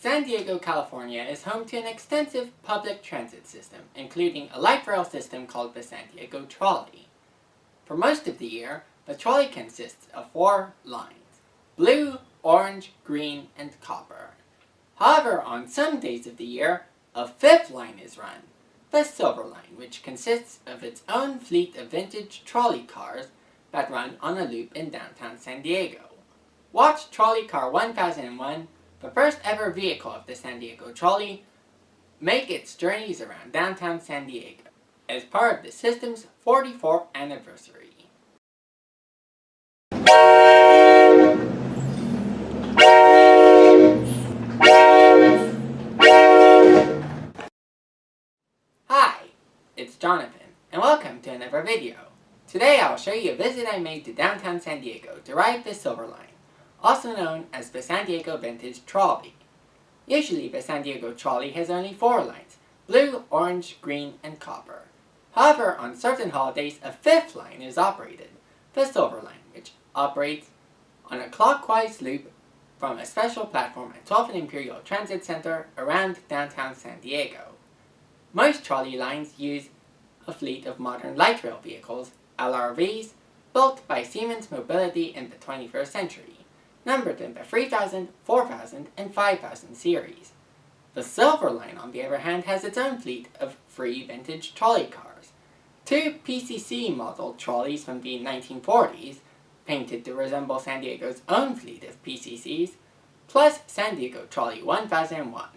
San Diego, California is home to an extensive public transit system, including a light rail system called the San Diego Trolley. For most of the year, the trolley consists of 4 lines: blue, orange, green, and copper. However, on some days of the year, a 5th line is run, the Silver Line, which consists of its own fleet of vintage trolley cars that run on a loop in downtown San Diego. Watch Trolley Car 1001, the first ever vehicle of the San Diego Trolley, make its journeys around downtown San Diego as part of the system's 44th anniversary. Hi, it's Jonathan, and welcome to another video. Today I'll show you a visit I made to downtown San Diego to ride the Silver Line, also known as the San Diego Vintage Trolley. Usually the San Diego Trolley has only 4 lines: blue, orange, green, and copper. However, on certain holidays a 5th line is operated, the Silver Line, which operates on a clockwise loop from a special platform at 12th and Imperial Transit Center around downtown San Diego. Most trolley lines use a fleet of modern light rail vehicles, LRVs, built by Siemens Mobility in the 21st century, numbered in the 3000, 4000, and 5000 series. The Silver Line, on the other hand, has its own fleet of 3 vintage trolley cars: 2 PCC model trolleys from the 1940s, painted to resemble San Diego's own fleet of PCCs, plus San Diego Trolley 1001,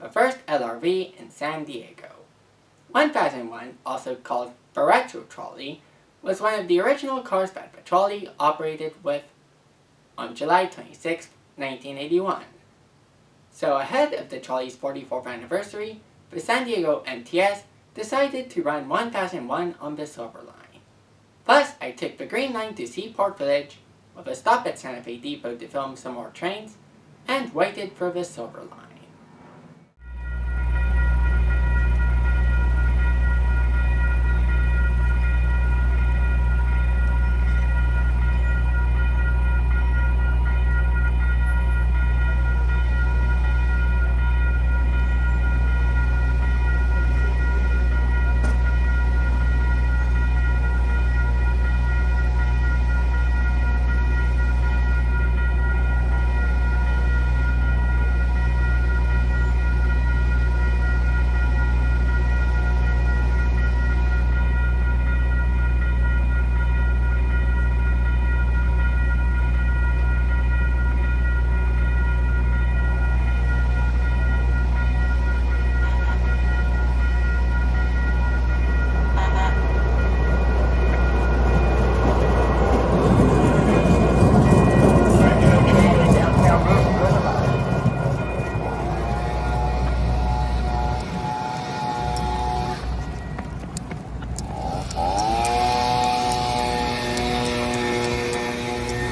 the first LRV in San Diego. 1001, also called the Retro Trolley, was one of the original cars that the trolley operated with on July 26, 1981. So ahead of the trolley's 44th anniversary, the San Diego MTS decided to run 1001 on the Silver Line. Thus, I took the Green Line to Seaport Village, with a stop at Santa Fe Depot to film some more trains, and waited for the Silver Line.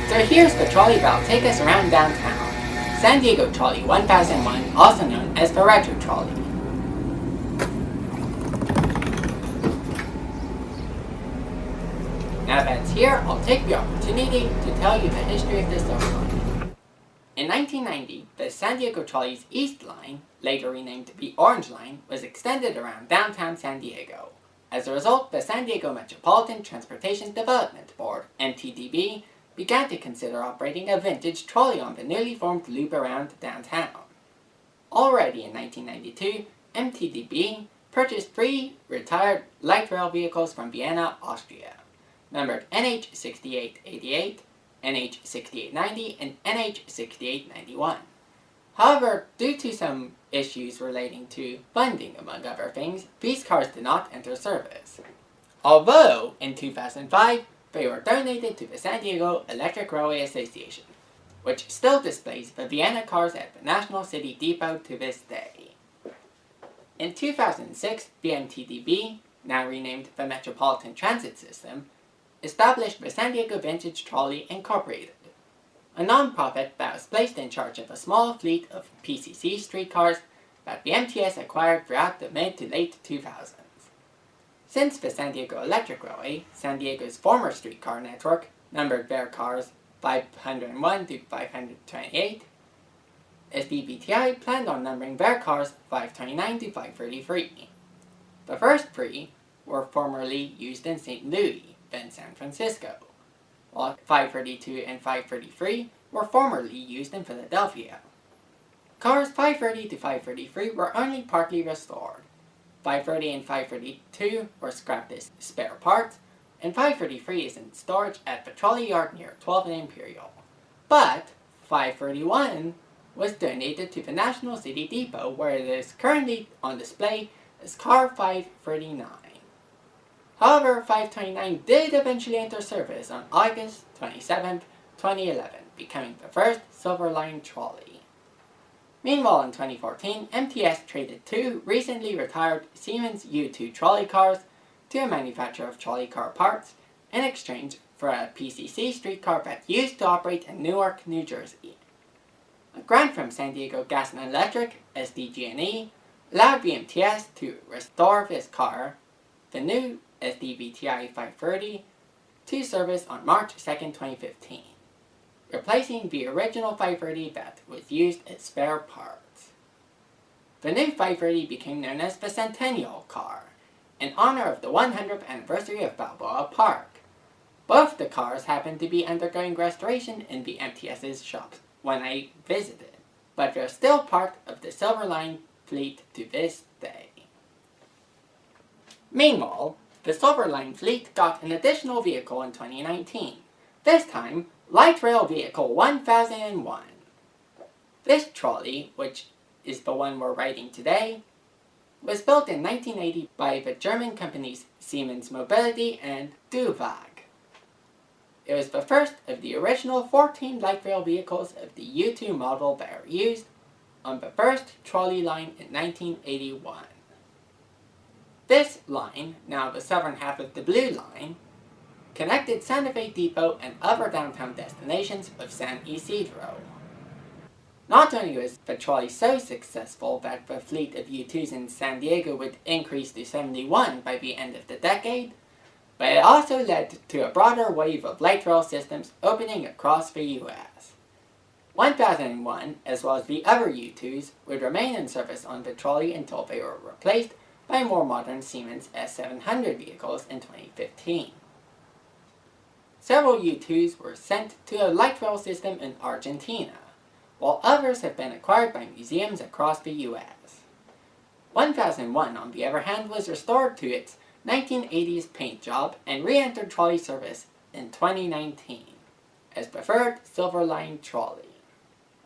So here's the trolley that'll take us around downtown. San Diego Trolley 1001, also known as the Retro Trolley. Now that it's here, I'll take the opportunity to tell you the history of this Silver Line. In 1990, the San Diego Trolley's East Line, later renamed the Orange Line, was extended around downtown San Diego. As a result, the San Diego Metropolitan Transportation Development Board, MTDB, began to consider operating a vintage trolley on the newly formed loop around downtown. Already in 1992, MTDB purchased 3 retired light rail vehicles from Vienna, Austria, numbered NH6888, NH6890, and NH6891. However, due to some issues relating to funding, among other things, these cars did not enter service. Although, in 2005, they were donated to the San Diego Electric Railway Association, which still displays the Vienna cars at the National City Depot to this day. In 2006, the MTDB, now renamed the Metropolitan Transit System, established the San Diego Vintage Trolley Incorporated, a non-profit that was placed in charge of a small fleet of PCC streetcars that the MTS acquired throughout the mid to late 2000s. Since the San Diego Electric Railway, San Diego's former streetcar network, numbered their cars 501 to 528, SDBTI planned on numbering their cars 529 to 533. The first three were formerly used in St. Louis, then San Francisco, while 532 and 533 were formerly used in Philadelphia. Cars 530 to 533 were only partly restored. 530 and 532 were scrapped as spare parts, and 533 is in storage at the Trolley yard near 12th and Imperial. But 531 was donated to the National City Depot, where it is currently on display as car 539. However, 529 did eventually enter service on August 27, 2011, becoming the first Silver Line trolley. Meanwhile, in 2014, MTS traded two recently retired Siemens U2 trolley cars to a manufacturer of trolley car parts in exchange for a PCC streetcar that used to operate in Newark, New Jersey. A grant from San Diego Gas and Electric, SDG&E, allowed the MTS to restore this car, the new SDBTI 530, to service on March 2, 2015. Replacing the original 530 that was used as spare parts. The new 530 became known as the Centennial car, in honor of the 100th anniversary of Balboa Park. Both the cars happened to be undergoing restoration in the MTS's shops when I visited, but they're still part of the Silver Line fleet to this day. Meanwhile, the Silver Line fleet got an additional vehicle in 2019, this time Light Rail Vehicle 1001. This trolley, which is the one we're riding today, was built in 1980 by the German companies Siemens Mobility and Duwag. It was the first of the original 14 light rail vehicles of the U2 model that were used on the first trolley line in 1981. This line, now the southern half of the Blue Line, connected Santa Fe Depot and other downtown destinations of San Isidro. Not only was the trolley so successful that the fleet of U2s in San Diego would increase to 71 by the end of the decade, but it also led to a broader wave of light rail systems opening across the U.S. 1001, as well as the other U2s, would remain in service on the trolley until they were replaced by more modern Siemens S700 vehicles in 2015. Several U2s were sent to a light rail system in Argentina, while others have been acquired by museums across the U.S. 1001, on the other hand, was restored to its 1980s paint job and re-entered trolley service in 2019 as preferred Silver Line trolley.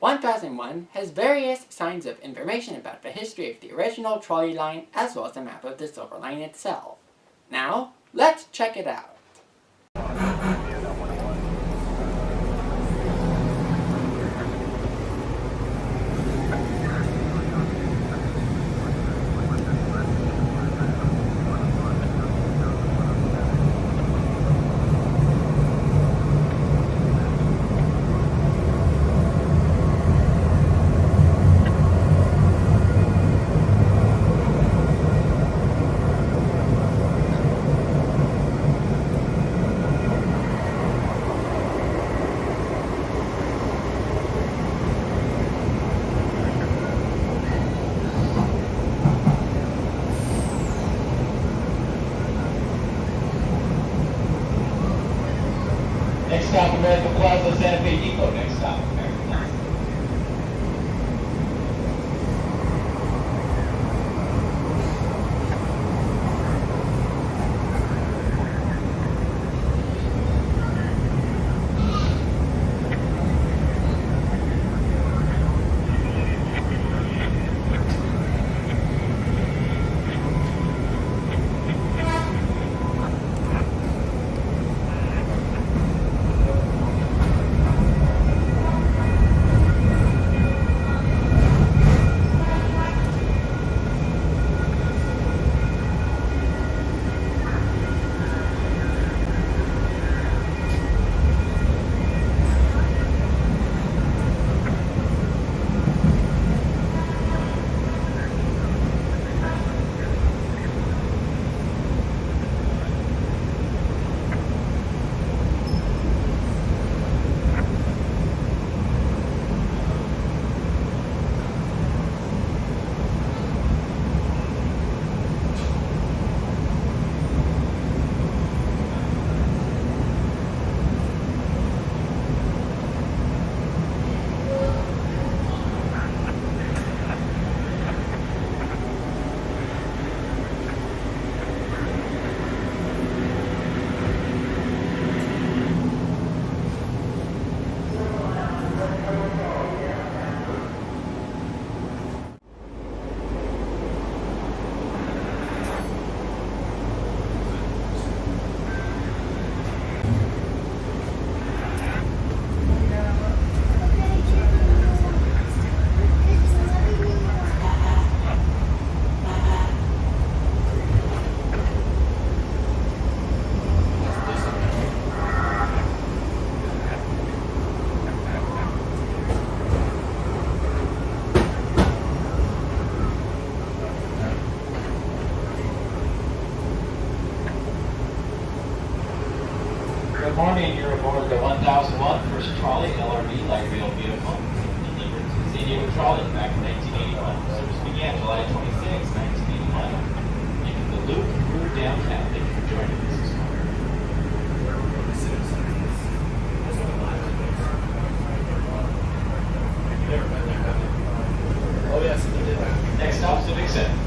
1001 has various signs of information about the history of the original trolley line as well as a map of the Silver Line itself. Now, let's check it out. Next stop, American Plaza, Santa Fe Depot. Next stop, American Plaza. California, and you're aboard the 1001 First Trolley LRV light rail vehicle. Delivered to San Diego Trolley back in 1981. Service began July 26, 1981. Making the loop through downtown. Thank you for joining us this morning. Oh yes, next stop, Civic Center.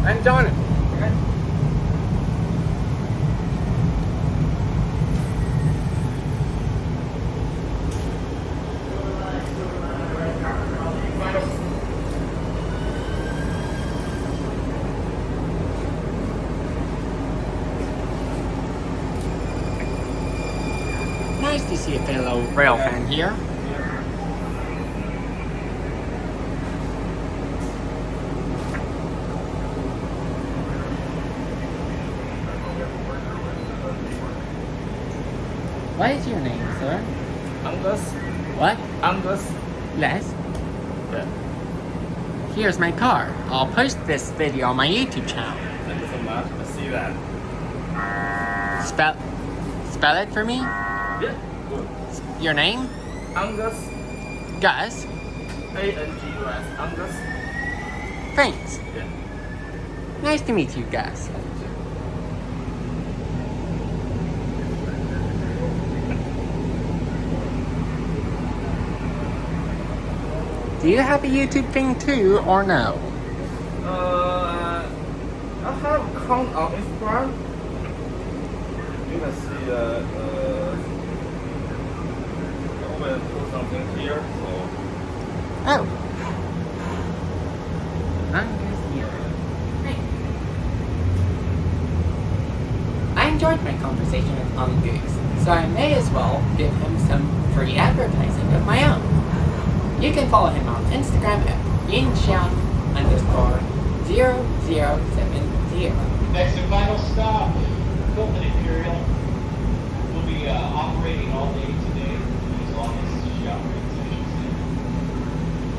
I'm Donovan. Nice to see a fellow rail fan here. What is your name, sir? Angus. What? Angus. Les? Yeah. Here's my card. I'll post this video on my YouTube channel. Thank you so much. I see that. Spell it for me? Yeah. Good. Your name? Angus. Gus? A-N-G-U-S. Angus. Thanks. Yeah. Nice to meet you, Gus. Do you have a YouTube thing too, or no? I have account on Instagram. You can see I will put something here. So Oh. I'm just here. Hey. I enjoyed my conversation with Goose, so I may as well give him some free advertising of my own. You can follow him on Instagram at yinxiang_0070. Next and final stop, Hilton Imperial. We'll be operating all day today, as long as she operates, I should say.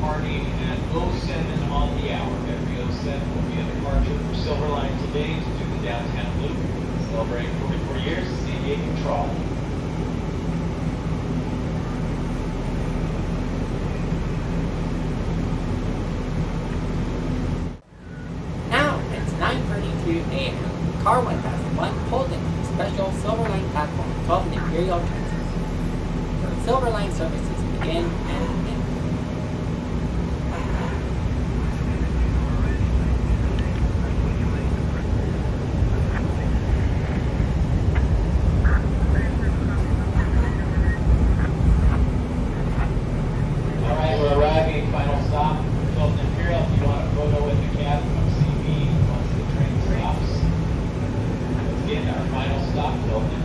Party at 07 on the hour. Every 07 will be a departure for Silverline today to do the downtown loop. Celebrating 44 years, San Diego Trolley. A.M. Car 1001 pulled into the special Silverline platform 12 in Imperial Transit, where Silverline services begin and end. Alright, we're arriving. Final stop, Hilton Imperial. If you want a photo with the cab, come see me once the train stops. Again, our final stop, Hilton.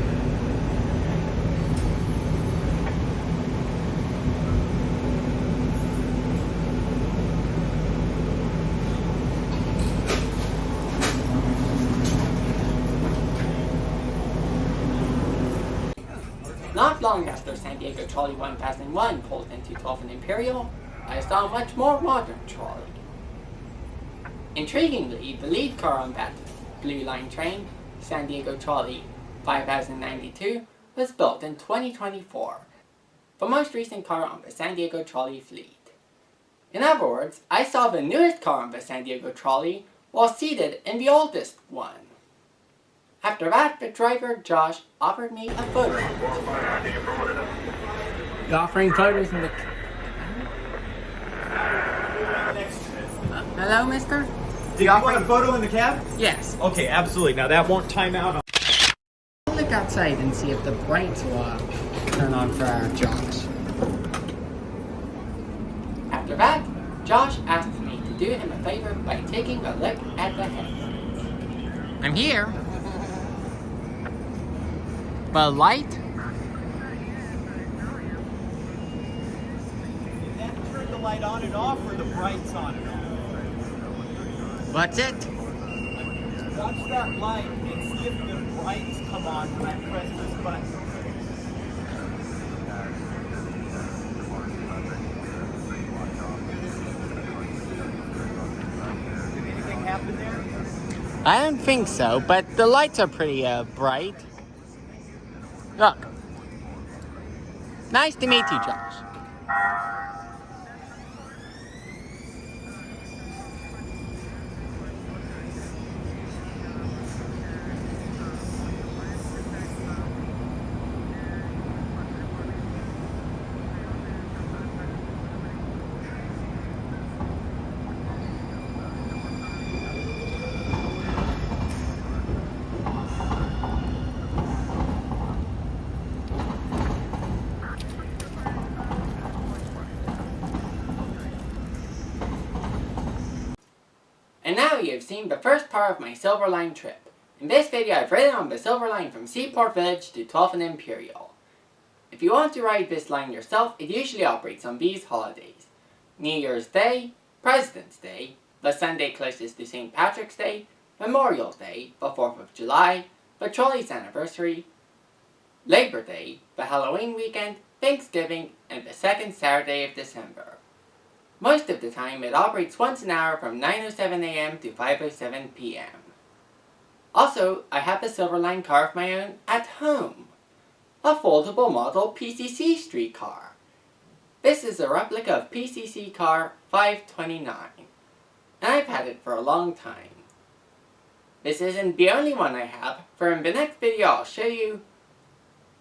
Not long after San Diego Trolley 1001 pulled into 12 and Imperial, I saw a much more modern trolley. Intriguingly, the lead car on that Blue Line train, San Diego Trolley 5092, was built in 2024, the most recent car on the San Diego Trolley fleet. In other words, I saw the newest car on the San Diego Trolley while seated in the oldest one. After that, the driver, Josh, offered me a photo. You're offering photos in the... hello, mister? Do you want a photo in the cab? Yes. Okay, absolutely. Now that won't time out. I'll look outside and see if the brights will turn on for our Josh. After that, Josh asked me to do him a favor by taking a look at the headlights. I'm here. The light? Did that turn the light on and off or the brights on and off? What's it? Watch that light and see if the brights come on when I press this button. Did anything happen there? I don't think so, but the lights are pretty bright. Look. Nice to meet you, Josh. And now you have seen the first part of my Silverline trip. In this video I've ridden on the Silverline from Seaport Village to 12th and Imperial. If you want to ride this line yourself, it usually operates on these holidays: New Year's Day, President's Day, the Sunday closest to St. Patrick's Day, Memorial Day, the 4th of July, the Trolley's anniversary, Labor Day, the Halloween weekend, Thanksgiving, and the second Saturday of December. Most of the time it operates once an hour from 9:07 a.m. to 5:07 p.m. Also, I have a Silverline car of my own at home. A foldable model PCC streetcar. This is a replica of PCC car 529, and I've had it for a long time. This isn't the only one I have, for in the next video I'll show you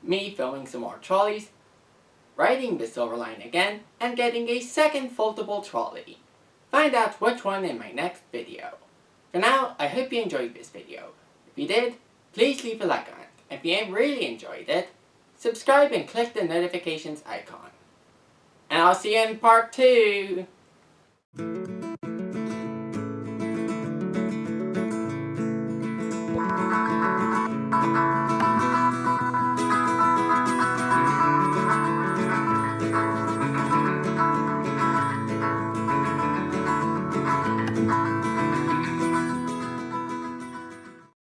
me filming some more trolleys, riding the Silverline again, and getting a second foldable trolley. Find out which one in my next video. For now, I hope you enjoyed this video. If you did, please leave a like on it. If you really enjoyed it, subscribe and click the notifications icon. And I'll see you in part 2!